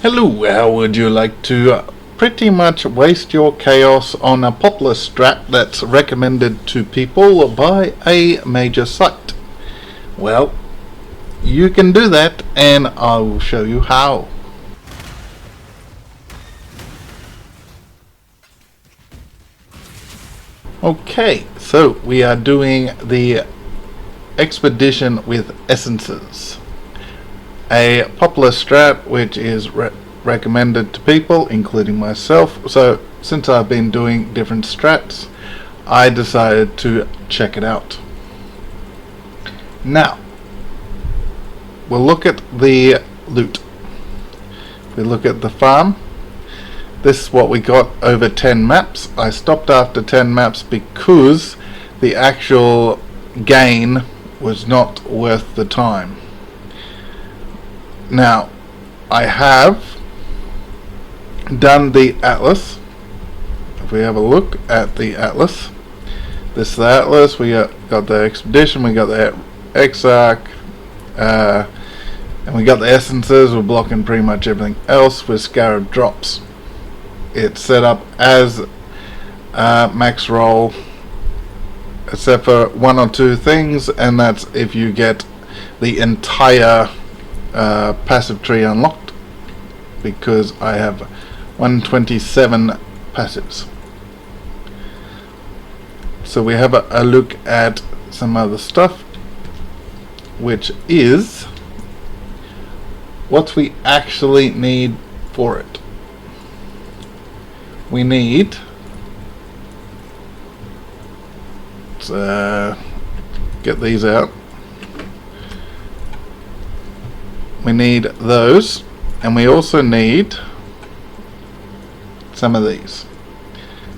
Hello, how would you like to pretty much waste your chaos on a popular strat that's recommended to people by a major site? Well, you can do that and I will show you how. Okay, so we are doing the expedition with essences. A popular strat which is recommended to people, including myself. So since I've been doing different strats, I decided to check it out. Now, we'll look at the loot. We look at the farm. This is what we got over 10 maps. I stopped after 10 maps because the actual gain was not worth the time. Now, I have done the atlas. If we have a look at the atlas, this is the atlas. We got the expedition, we got the exarch, and we got the essences. We're blocking pretty much everything else with Scarab drops. It's set up as Maxroll, except for one or two things, and that's if you get the entire passive tree unlocked, because I have 127 passives. So we have a look at some other stuff, which is what we actually need for it. We need get these out. We need those, and we also need some of these.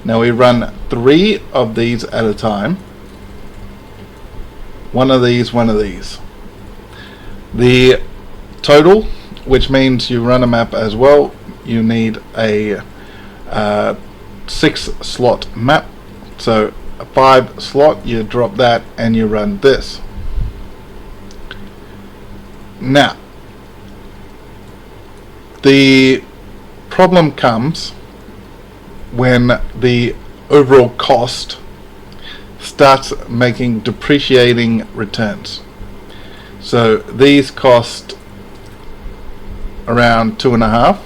Now we run 3 of these at a time. One of these, one of these. The total, which means you run a map as well, you need a 6 slot map. So a 5 slot, you drop that and you run this. Now, the problem comes when the overall cost starts making depreciating returns. So these cost around 2.5.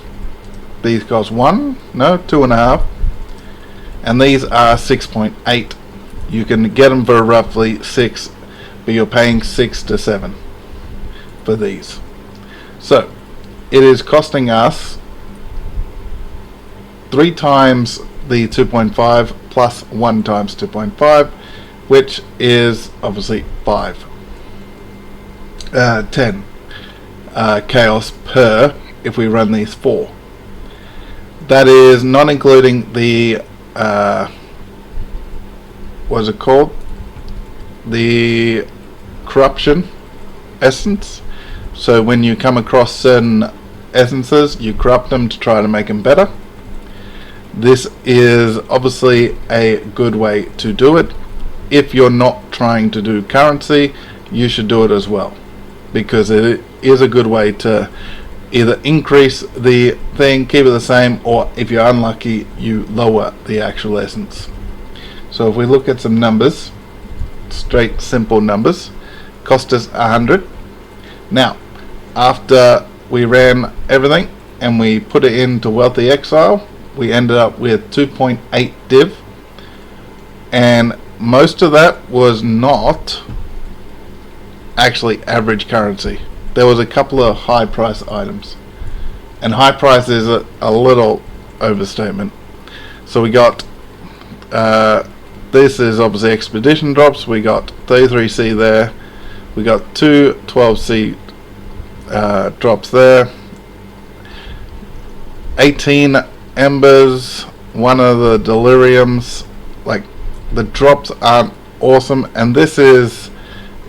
These cost 2.5, and these are 6.8. You can get them for roughly 6, but you're paying 6 to 7 for these. So it is costing us 3 times the 2.5 plus 1 times 2.5, which is obviously 10 chaos per if we run these 4. That is not including the what's it called? The corruption essence. So when you come across certain essences, you corrupt them to try to make them better. This is obviously a good way to do it. If you're not trying to do currency, you should do it as well, because it is a good way to either increase the thing, keep it the same, or if you're unlucky, you lower the actual essence. So if we look at some numbers, straight simple numbers, cost us 100. Now, after we ran everything and we put it into Wealthy Exile, we ended up with 2.8 div, and most of that was not actually average currency. There was a couple of high price items, and high price is a little overstatement. So we got this is obviously expedition drops. We got 33C there, we got 2 12C drops there, 18 embers, 1 of the deliriums. Like, the drops aren't awesome, and this is,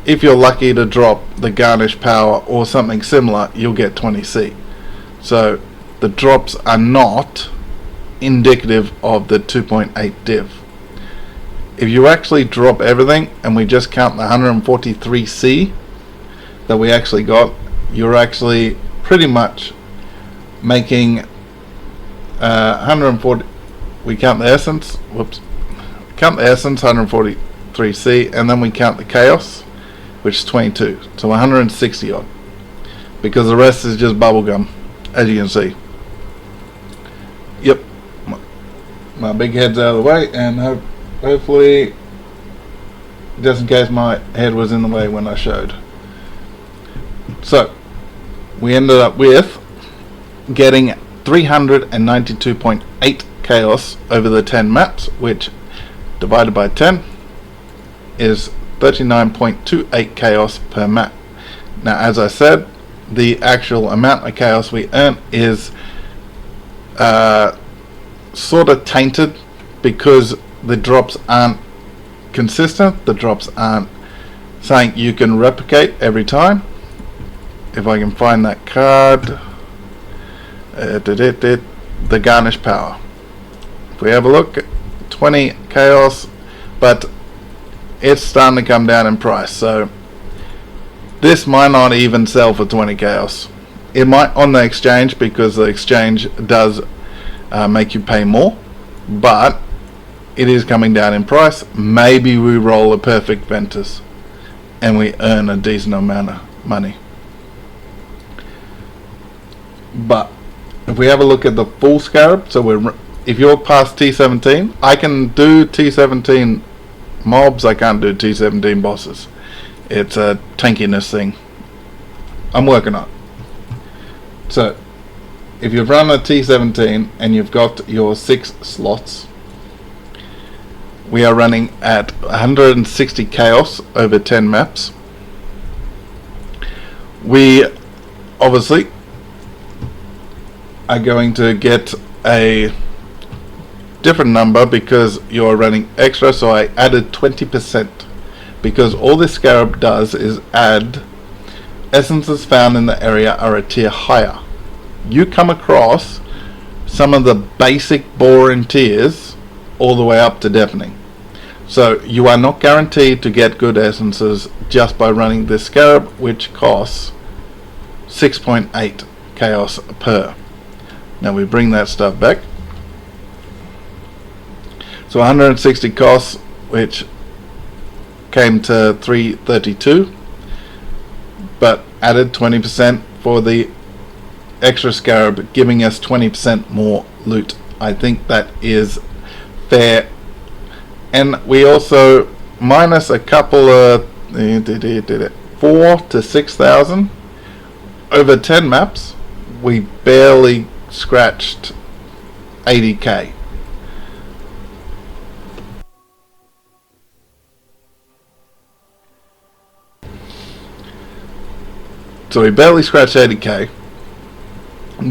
if you're lucky to drop the garnish power or something similar, you'll get 20C. So the drops are not indicative of the 2.8 div. If you actually drop everything and we just count the 143C that we actually got, you're actually pretty much making 140. We count the essence. Whoops. Count the essence 143C, and then we count the chaos, which is 22. So 160 odd, because the rest is just bubblegum, as you can see. Yep. My big head's out of the way, and hopefully, just in case my head was in the way when I showed. So we ended up with getting 392.8 chaos over the 10 maps, which divided by 10 is 39.28 chaos per map. Now, as I said, the actual amount of chaos we earn is sort of tainted because the drops aren't consistent. The drops aren't saying you can replicate every time. If I can find that card, the garnish power. If we have a look, 20 chaos, but it's starting to come down in price, so this might not even sell for 20 chaos. It might on the exchange, because the exchange does make you pay more, but it is coming down in price. Maybe we roll a perfect Ventus and we earn a decent amount of money. But if we have a look at the full Scarab, so if you're past T17, I can do T17 mobs, I can't do T17 bosses. It's a tankiness thing. I'm working on it. So if you've run a T17 and you've got your 6 slots, we are running at 160 chaos over 10 maps. We obviously are going to get a different number because you're running extra, so I added 20%, because all this Scarab does is add essences found in the area are a tier higher. You come across some of the basic boring tiers all the way up to deafening, so you are not guaranteed to get good essences just by running this Scarab, which costs 6.8 chaos per. Now we bring that stuff back. So 160 costs, which came to 332, but added 20% for the extra Scarab, giving us 20% more loot. I think that is fair. And we also minus a couple of 4 to 6,000 over 10 maps. We barely scratched 80k. So we barely scratched 80k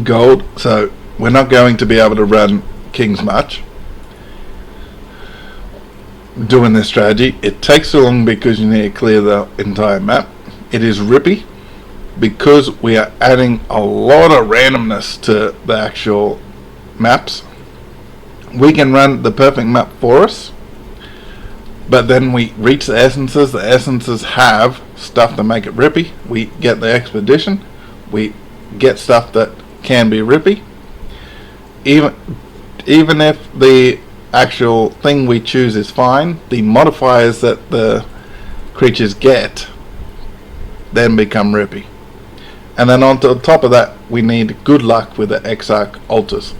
gold, so we're not going to be able to run King's much doing this strategy. It takes too long because you need to clear the entire map. It is rippy because we are adding a lot of randomness to the actual maps. We can run the perfect map for us, but then we reach the essences. The essences have stuff to make it rippy. We get the expedition. We get stuff that can be rippy. Even if the actual thing we choose is fine, the modifiers that the creatures get then become rippy. And then on top of that, we need good luck with the Exarch altars.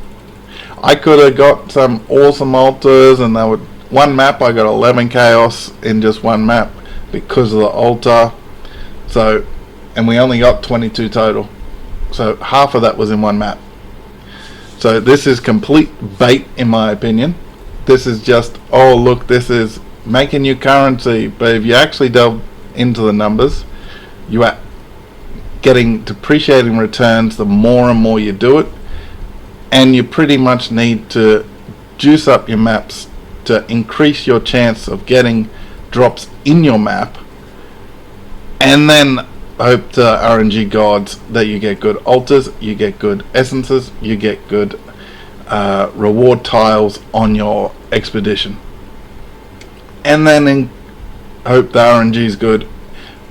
I could have got some awesome altars, and that would one map I got 11 chaos in just one map because of the altar. So, and we only got 22 total. So half of that was in one map. So this is complete bait in my opinion. This is just, oh look, this is making you currency, but if you actually delve into the numbers, you are getting depreciating returns the more and more you do it, and you pretty much need to juice up your maps to increase your chance of getting drops in your map, and then hope to RNG gods that you get good altars, you get good essences, you get good reward tiles on your expedition, and then hope the RNG is good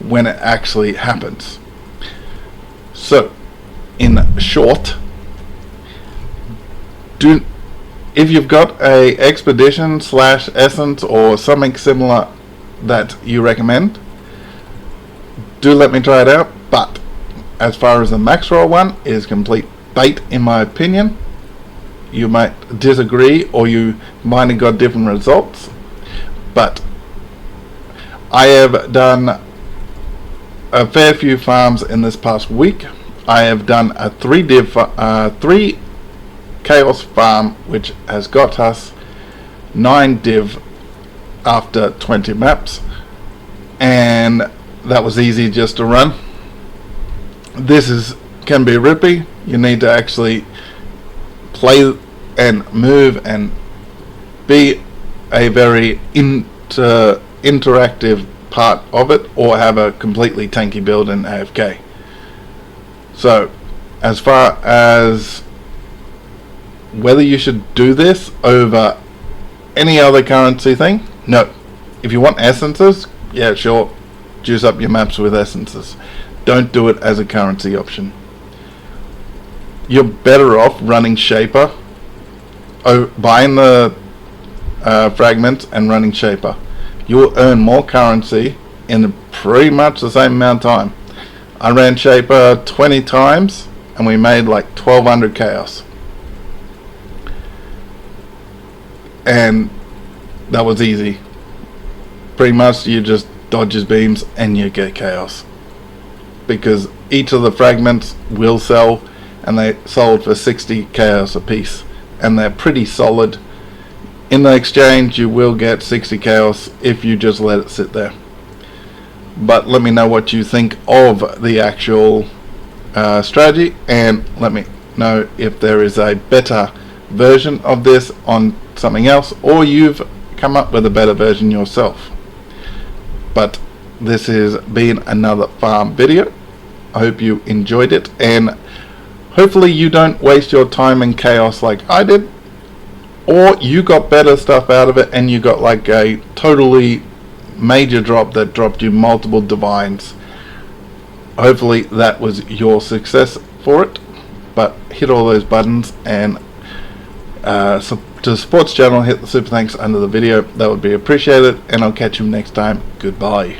when it actually happens. So in short, If you've got a expedition / essence or something similar that you recommend, do let me try it out. But as far as the Maxroll one is complete bait in my opinion. You might disagree, or you might have got different results, but I have done a fair few farms in this past week. I have done a 3 chaos farm, which has got us 9 div after 20 maps, and that was easy just to run. This can be rippy. You need to actually play and move and be a very interactive part of it, or have a completely tanky build in AFK. So as far as whether you should do this over any other currency thing, no. If you want essences, yeah, sure, juice up your maps with essences. Don't do it as a currency option. You're better off running Shaper, buying the fragments and running Shaper. You'll earn more currency in pretty much the same amount of time. I ran Shaper 20 times and we made like 1200 chaos. And that was easy. Pretty much you just dodge his beams and you get chaos. Because each of the fragments will sell, and they sold for 60 chaos a piece, and they're pretty solid. In the exchange you will get 60 chaos if you just let it sit there. But let me know what you think of the actual strategy, and let me know if there is a better version of this on something else, or you've come up with a better version yourself. But this has been another farm video. I hope you enjoyed it, and hopefully you don't waste your time in chaos like I did, or you got better stuff out of it and you got like a totally major drop that dropped you multiple divines. Hopefully that was your success for it. But hit all those buttons, and to the sports channel, hit the super thanks under the video. That would be appreciated, and I'll catch you next time. Goodbye.